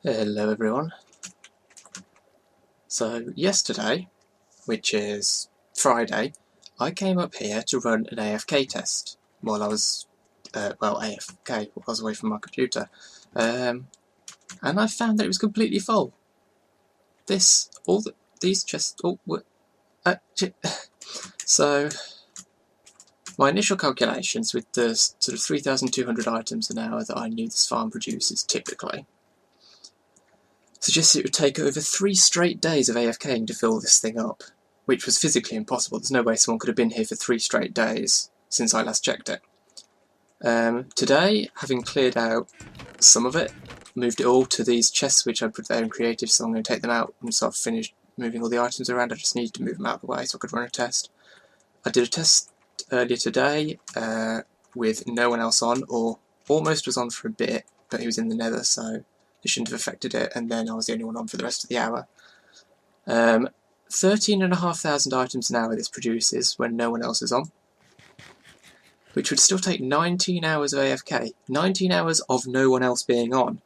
Hello everyone. So yesterday, which is Friday, I came up here to run an AFK test while I was, AFK, while I was away from my computer, and I found that it was completely full. These chests, so my initial calculations with the sort of 3,200 items an hour that I knew this farm produces typically suggested it would take over 3 straight days of AFKing to fill this thing up, which was physically impossible. There's no way someone could have been here for 3 straight days since I last checked it. Today, having cleared out some of it, moved it all to these chests which I put there in creative, so I'm going to take them out once I've finished moving all the items around. I just needed to move them out of the way so I could run a test. I did a test earlier today with no one else on, or almost was on for a bit, but he was in the nether, so it shouldn't have affected it, and then I was the only one on for the rest of the hour. 13,500 items an hour this produces when no one else is on, which would still take 19 hours of AFK. 19 hours of no one else being on.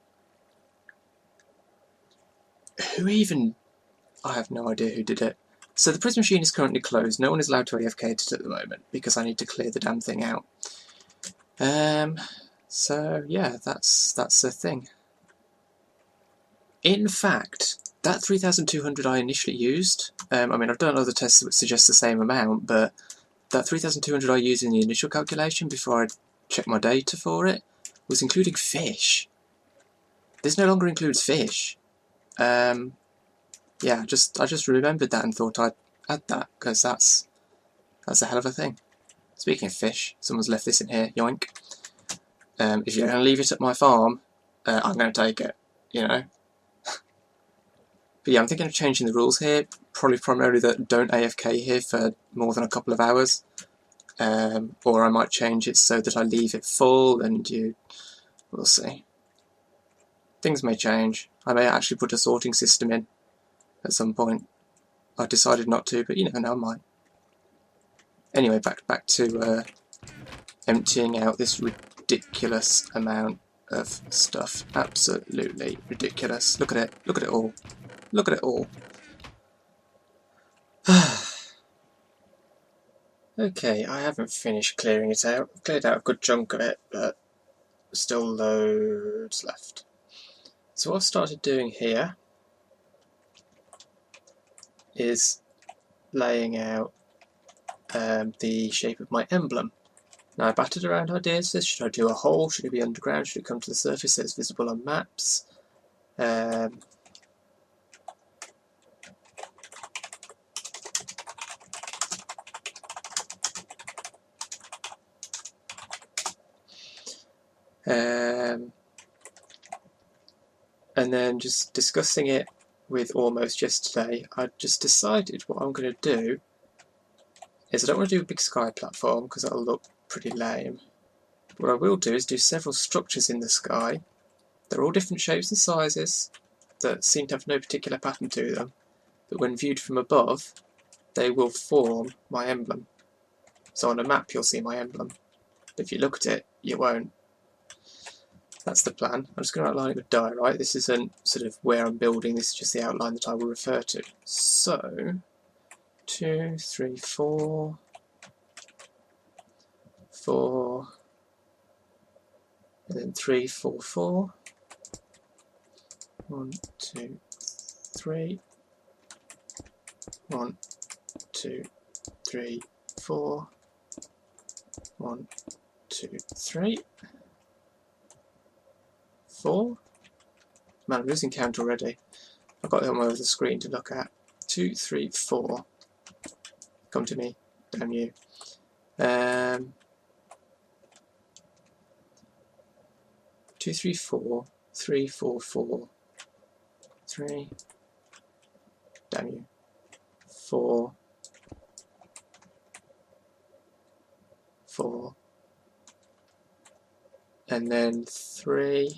I have no idea who did it. So the prison machine is currently closed. No one is allowed to AFK it at the moment because I need to clear the damn thing out. So yeah, that's a thing. In fact, that 3,200 I initially used, I mean I've done other tests that would suggest the same amount, but that 3,200 I used in the initial calculation before I checked my data for it was including fish. This no longer includes fish. Yeah, I just remembered that and thought I'd add that, because that's a hell of a thing. Speaking of fish, someone's left this in here, yoink. If you're going to leave it at my farm, I'm going to take it, you know. But yeah, I'm thinking of changing the rules here, probably primarily that don't AFK here for more than a couple of hours. Or I might change it so that I leave it full and we'll see. Things may change. I may actually put a sorting system in at some point. I decided not to, but you never know, I might. Anyway, back to emptying out this ridiculous amount of stuff. Absolutely ridiculous. Look at it. Look at it all. Look at it all. Okay, I haven't finished clearing it out. I've cleared out a good chunk of it, but still loads left. So what I've started doing here is laying out the shape of my emblem. Now I battered around ideas for this. Should I do a hole? Should it be underground? Should it come to the surface so it's visible on maps? And then just discussing it with Almost yesterday, I just decided what I'm going to do is I don't want to do a big sky platform because that'll look pretty lame. What I will do is do several structures in the sky. They're all different shapes and sizes that seem to have no particular pattern to them, but when viewed from above, they will form my emblem. So on a map you'll see my emblem, but if you look at it, you won't. That's the plan. I'm just going to outline it with diorite. This isn't sort of where I'm building, this is just the outline that I will refer to. So, 2, 3, 4, 4, and then 3, 4, 4. 1, 2, 3. 1, 2, 3, 4. 1, 2, 3. 4. Man, I'm losing count already. I've got them over the screen to look at. 2, 3, 4. Come to me, damn you. 2, 3, 4. 3, 4, 4. 3. Damn you. 4. 4. And then 3.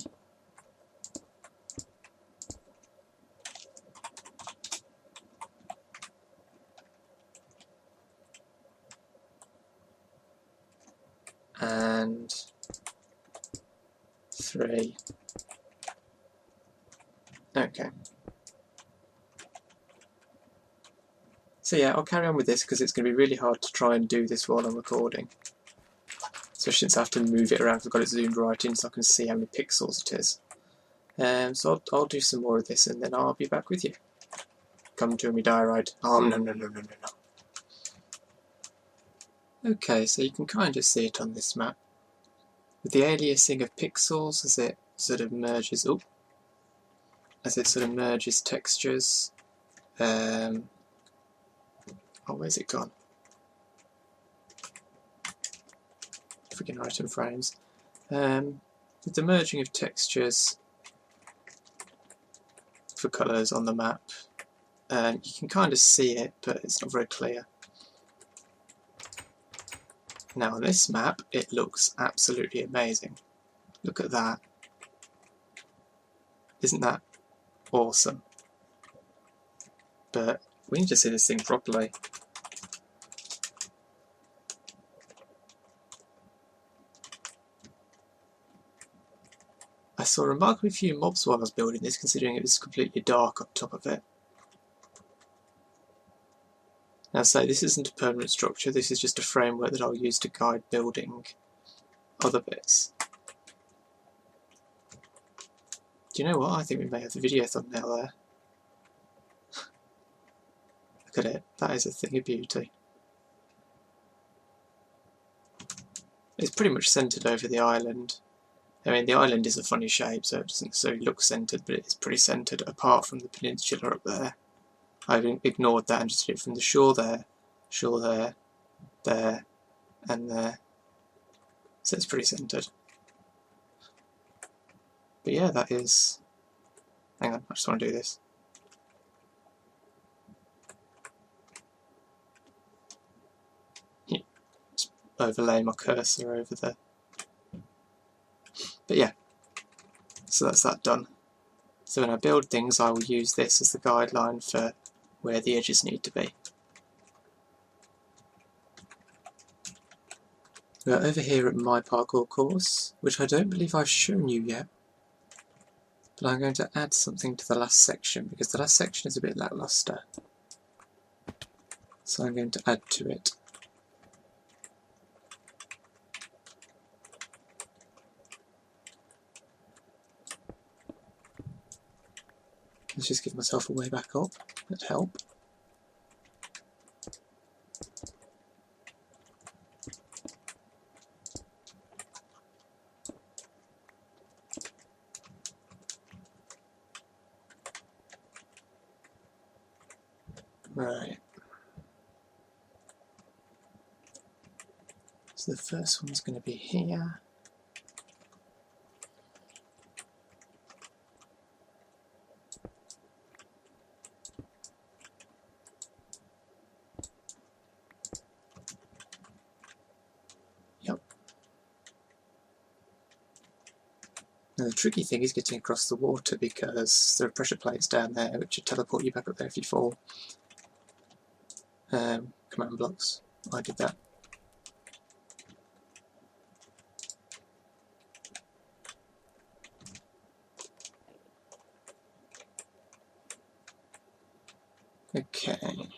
And 3. Okay. So yeah, I'll carry on with this because it's going to be really hard to try and do this while I'm recording. Especially since I have to move it around because I've got it zoomed right in so I can see how many pixels it is. So I'll do some more of this and then I'll be back with you. Come to me, diorite. Oh, no. Okay, so you can kind of see it on this map. With the aliasing of pixels as it sort of merges, textures. Oh, where's it gone? Freaking item frames. With the merging of textures for colours on the map, you can kind of see it, but it's not very clear. Now on this map, it looks absolutely amazing. Look at that. Isn't that awesome? But we need to see this thing properly. I saw remarkably few mobs while I was building this, considering it was completely dark up top of it. Now say this isn't a permanent structure, this is just a framework that I'll use to guide building other bits. Do you know what? I think we may have the video thumbnail there. Look at it, that is a thing of beauty. It's pretty much centred over the island. I mean, the island is a funny shape, so it doesn't necessarily look centred, but it's pretty centred apart from the peninsula up there. I've ignored that and just did it from the shore there, there, and there. So it's pretty centred. But yeah, that is... Hang on, I just want to do this. Yeah, just overlay my cursor over there. But yeah, so that's that done. So when I build things, I will use this as the guideline for where the edges need to be. We're over here at my parkour course, which I don't believe I've shown you yet. But I'm going to add something to the last section, because the last section is a bit lackluster. So I'm going to add to it. Let's just give myself a way back up. That'd help. Right. So the first one's going to be here. Yep. Now the tricky thing is getting across the water because there are pressure plates down there which will teleport you back up there if you fall. Command blocks. I did that. Okay.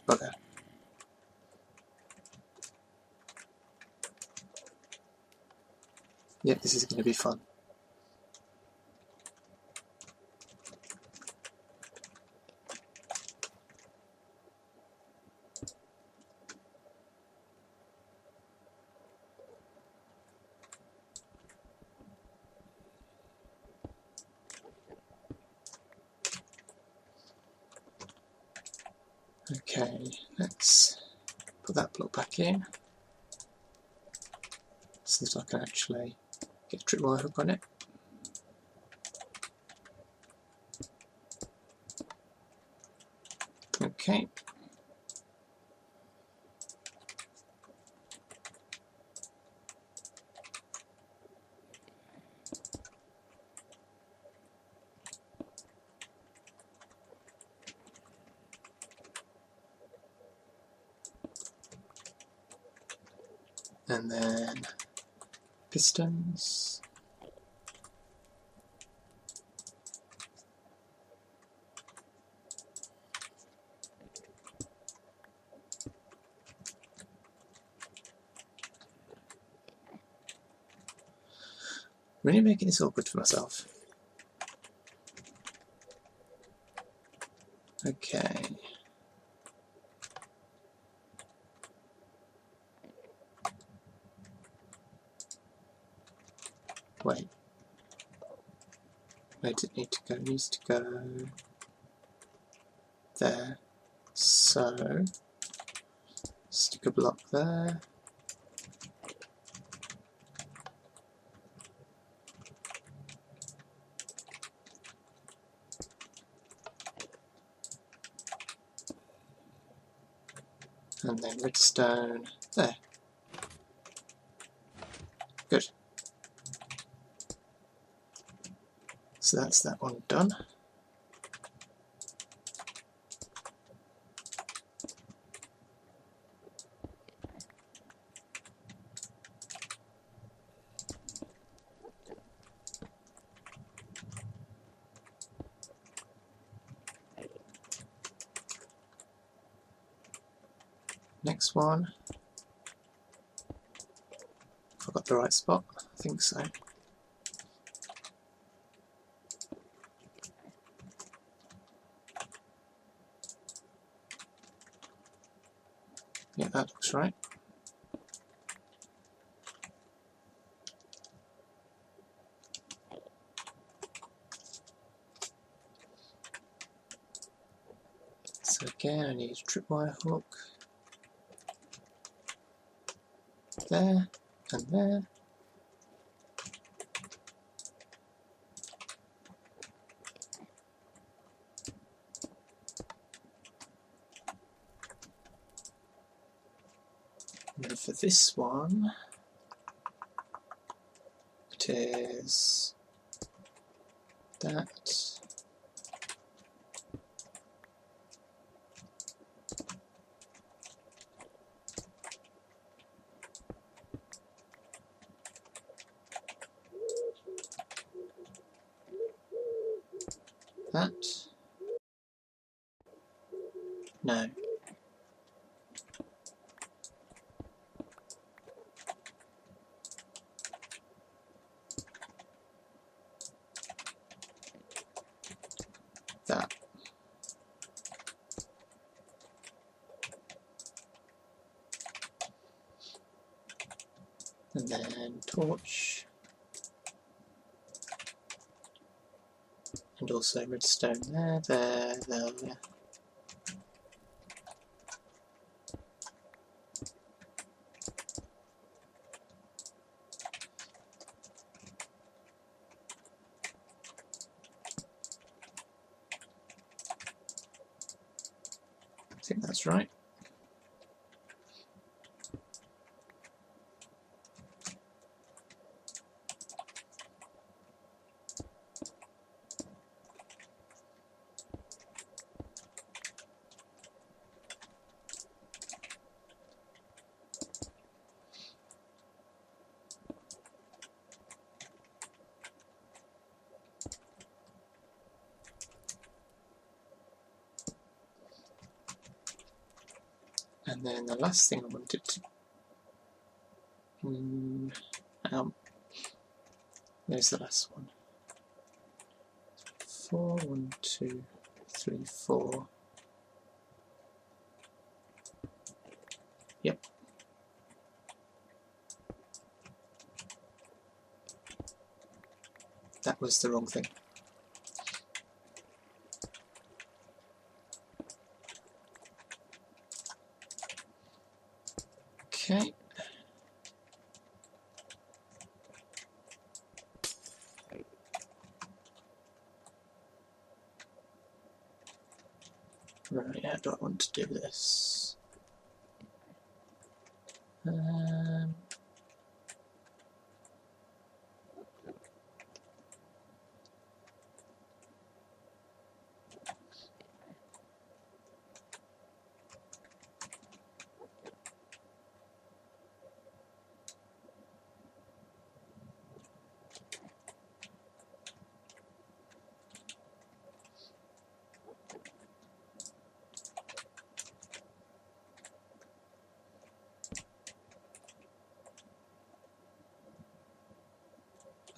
Bugger. Yep, this is going to be fun. Okay, let's put that block back in so that I can actually get a tripwire hook on it. Okay. And then pistons. really making this awkward for myself. Okay. Wait. Where did it need to go? It needs to go there. So, stick a block there. And then redstone there. Good. So that's that one done. Next one. Have I got the right spot? I think so. Yeah, that looks right. So again, I need a tripwire hook. There, and there. And then for this one, it is that. That. No. That. And then torch. And also redstone there, there. I think that's right. And then the last thing I wanted to there's the last one. 4, 1, 2, 3, 4. Yep. That was the wrong thing. Okay. Right, how do I want to do this?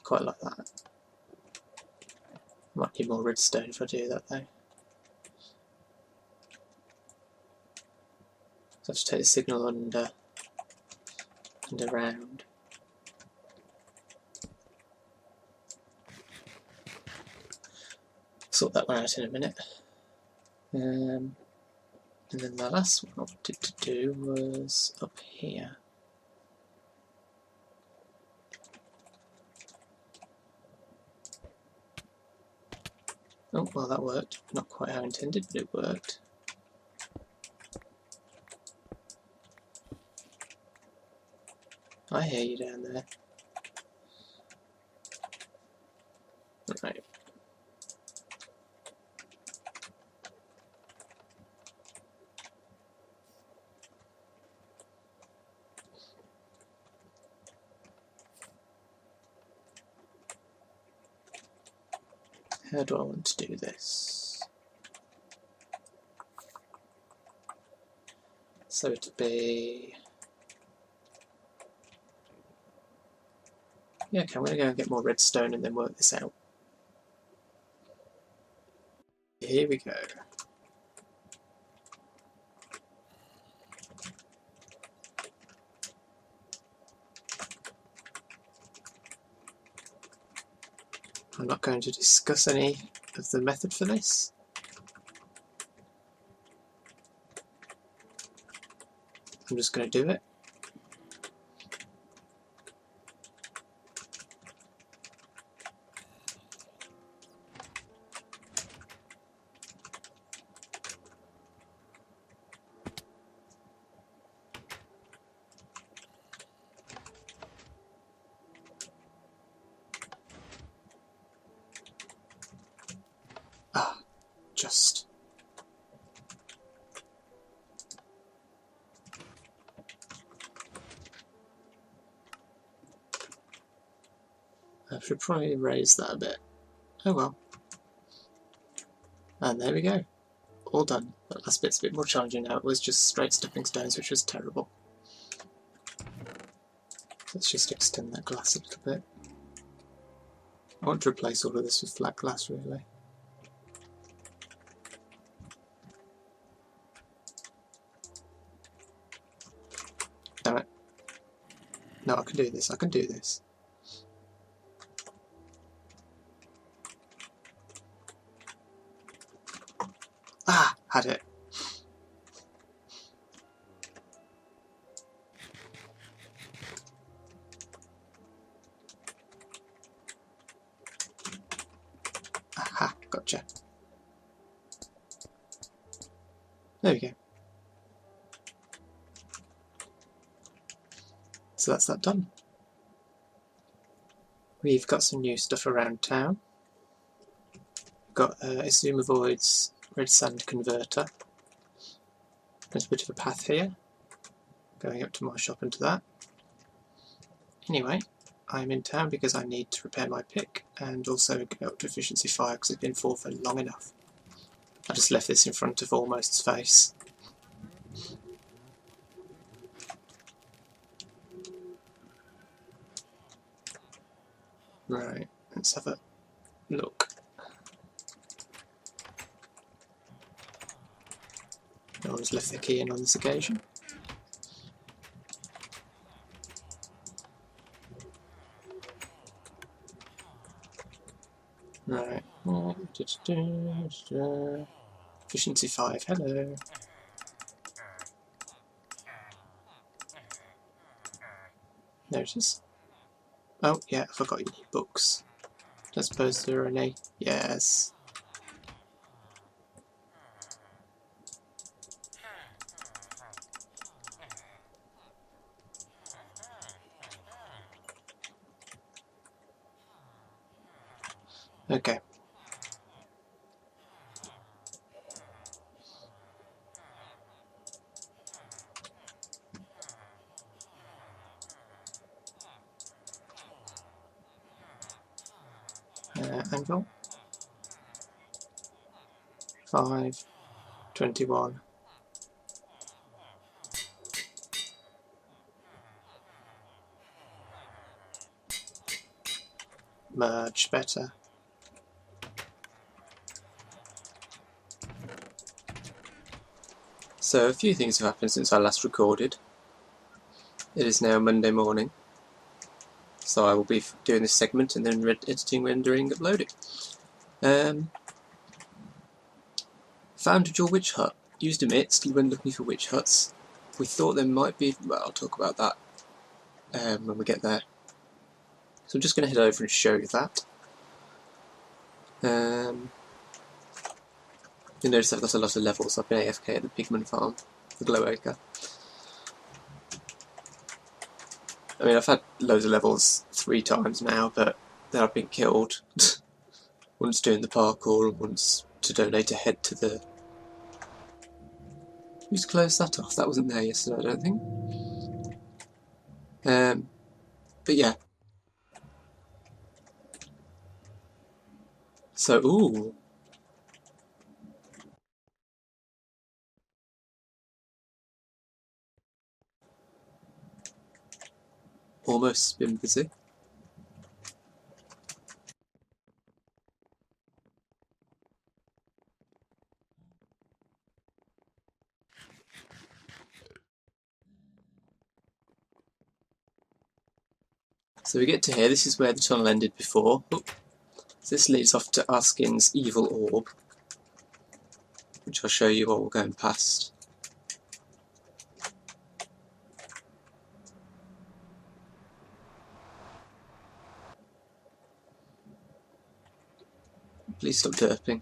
quite like that. Might need more redstone if I do that though. So I have to take the signal under and around. Sort that one out in a minute. And then the last one I wanted to do was up here. Oh, well that worked. Not quite how intended, but it worked. I hear you down there. Right. How do I want to do this? So it'd be... Yeah, okay, I'm going to go and get more redstone and then work this out. Here we go. I'm not going to discuss any of the method for this. I'm just going to do it. Ah, just. I should probably raise that a bit. Oh well. And there we go. All done. That last bit's a bit more challenging now. It was just straight stepping stones, which was terrible. Let's just extend that glass a little bit. I want to replace all of this with flat glass, really. Damn it. No, I can do this. I can do this. Ah! Had it. Aha! Gotcha. There we go. So that's that done. We've got some new stuff around town. We've got Isuma's red sand converter. There's a bit of a path here, going up to my shop and to that. Anyway, I'm in town because I need to repair my pick and also go up to efficiency 5 because it's been 4 for long enough. I just left this in front of Almost's face. Right, let's have a look. No one's left their key in on this occasion. Right. Efficiency 5, hello. There it is. Oh, yeah, I forgot you need books. I suppose there are any. Yes. Okay. Anvil. 5. 21. much better. So a few things have happened since I last recorded. It is now Monday morning, so I will be doing this segment and then editing, rendering, uploading. Founded your witch hut. Used a mist when looking for witch huts. We thought there might be, well, I'll talk about that when we get there. So I'm just going to head over and show you that. You'll notice I've got a lot of levels. I've been AFK at the pigment farm, the glow acre. I mean, I've had loads of levels 3 times now, but then I've been killed. Once doing the parkour and once to donate a head to the... Who's closed that off? That wasn't there yesterday, I don't think. But yeah. So, ooh. Almost been busy. So we get to here, this is where the tunnel ended before. Oh. So this leads off to Arskin's evil orb, which I'll show you while we're going past. Please stop derping.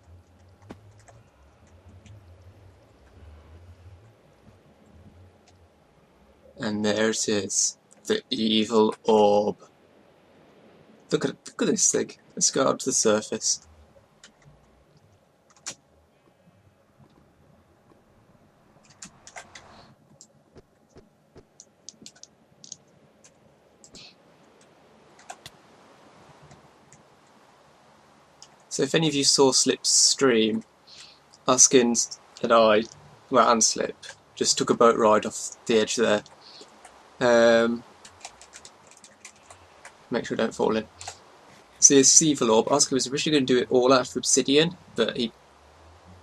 And there it is, the evil orb. Look at this thing. Let's go up to the surface. So if any of you saw Slip's stream, Askins and I, well, and Slip, just took a boat ride off the edge there. Make sure I don't fall in. So this evil orb, Askin was originally going to do it all out of obsidian, but he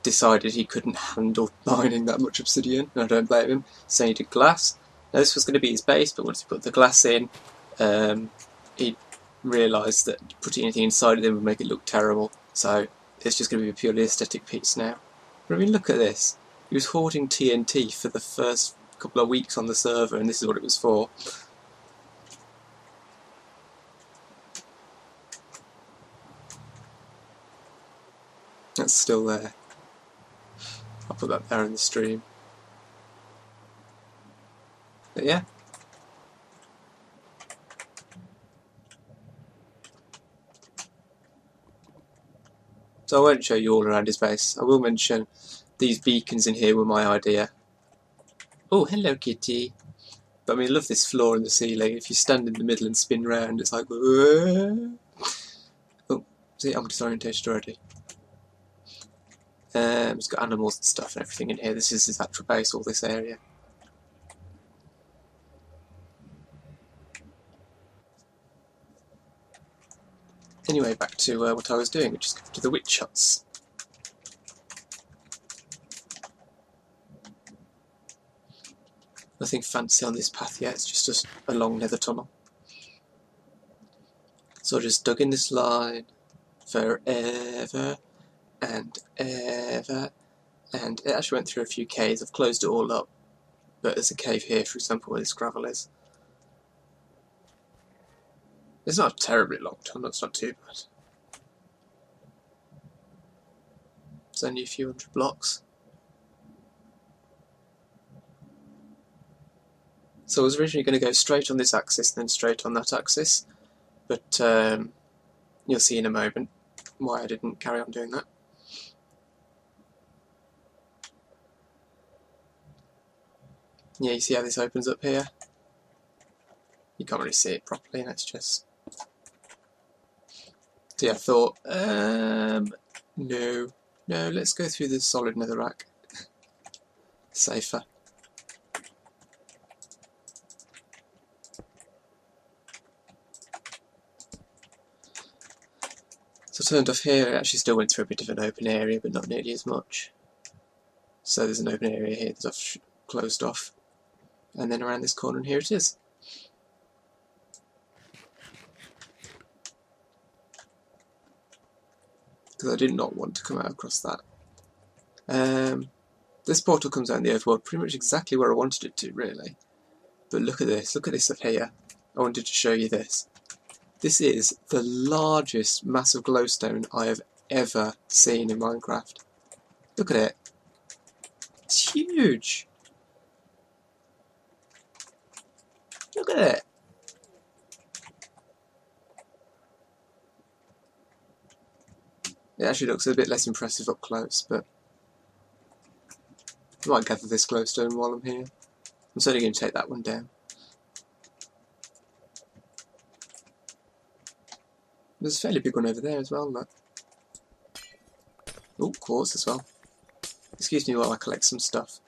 decided he couldn't handle mining that much obsidian, and I don't blame him, so he did glass. Now this was going to be his base, but once he put the glass in, he realised that putting anything inside of them would make it look terrible, so it's just going to be a purely aesthetic piece now. But I mean, look at this. He was hoarding TNT for the first couple of weeks on the server, and this is what it was for. That's still there. I'll put that there in the stream. But yeah. So I won't show you all around his base. I will mention these beacons in here were my idea. Oh, hello kitty. But I mean, I love this floor and the ceiling. If you stand in the middle and spin round, it's like... Whoa. Oh, see, I'm disorientated already. It's got animals and stuff and everything in here. This is his actual base, all this area. Anyway, back to what I was doing, which is to the witch huts. Nothing fancy on this path yet, it's just a long nether tunnel. So I just dug in this line forever and ever, and it actually went through a few caves. I've closed it all up, but there's a cave here, for example, where this gravel is. It's not a terribly long tunnel, it's not too bad. It's only a few hundred blocks. So I was originally going to go straight on this axis and then straight on that axis, but you'll see in a moment why I didn't carry on doing that. Yeah, you see how this opens up here? You can't really see it properly, let's just... So yeah, I thought, no, let's go through the solid netherrack. Safer. I turned off here, it actually still went through a bit of an open area, but not nearly as much. So there's an open area here that I've closed off. And then around this corner, and here it is. Because I did not want to come out across that. This portal comes out in the overworld pretty much exactly where I wanted it to, really. But look at this up here. I wanted to show you this. This is the largest massive glowstone I have ever seen in Minecraft. Look at it. It's huge. Look at it. It actually looks a bit less impressive up close, but I might gather this glowstone while I'm here. I'm certainly going to take that one down. There's a fairly big one over there as well, look. Oh, quartz as well. Excuse me while I collect some stuff.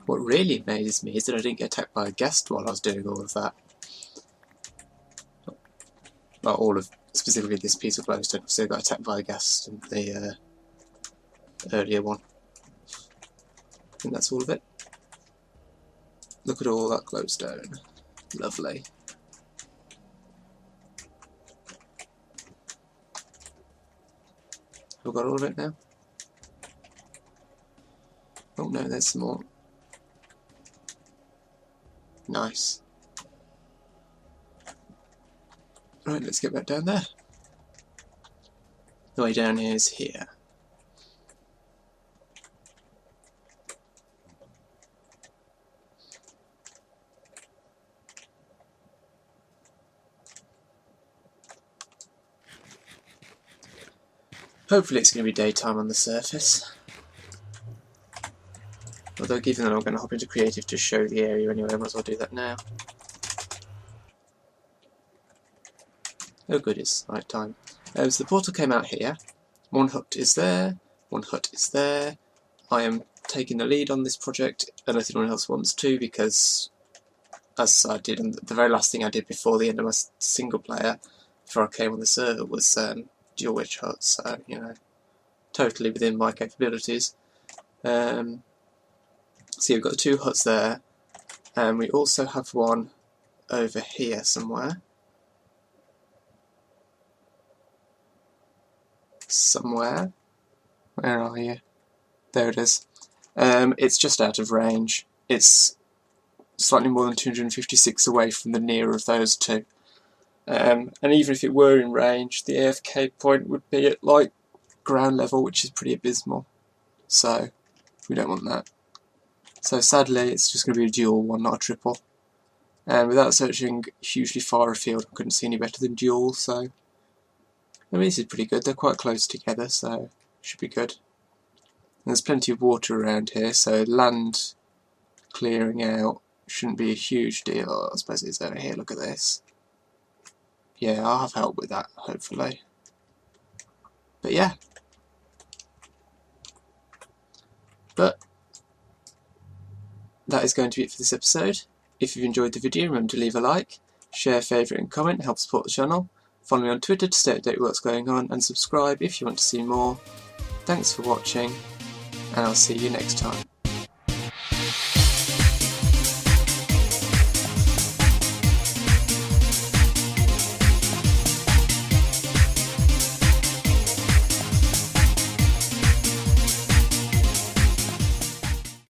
What really amazes me is that I didn't get attacked by a ghast while I was doing all of that. Well, all of specifically this piece of glowstone. So I got attacked by a ghast in the earlier one. I think that's all of it. Look at all that glowstone. Lovely. Have I got all of it now? Oh no, there's some more. Nice. Right, let's get back down there. The way down here is here. Hopefully it's going to be daytime on the surface. Although given that I'm going to hop into creative to show the area anyway, I might as well do that now. Oh good, it's night time. So the portal came out here. One hut is there, one hut is there. I am taking the lead on this project unless anyone else wants to, because as I did, and the very last thing I did before the end of my single player, before I came on the server, was dual witch huts, so, you know, totally within my capabilities. So we've got the 2 huts there, and we also have one over here somewhere. Where are you? There it is. It's just out of range. It's slightly more than 256 away from the nearer of those 2. And even if it were in range, the AFK point would be at like ground level, which is pretty abysmal. So we don't want that. So sadly, it's just going to be a dual one, not a triple. And without searching hugely far afield, I couldn't see any better than dual. So I mean, this is pretty good. They're quite close together, so should be good. And there's plenty of water around here, so land clearing out shouldn't be a huge deal. Oh, I suppose it's over here. Look at this. Yeah, I'll have help with that, hopefully. But yeah. But that is going to be it for this episode. If you've enjoyed the video, remember to leave a like, share, favourite and comment, help support the channel. Follow me on Twitter to stay up to date with what's going on, and subscribe if you want to see more. Thanks for watching, and I'll see you next time.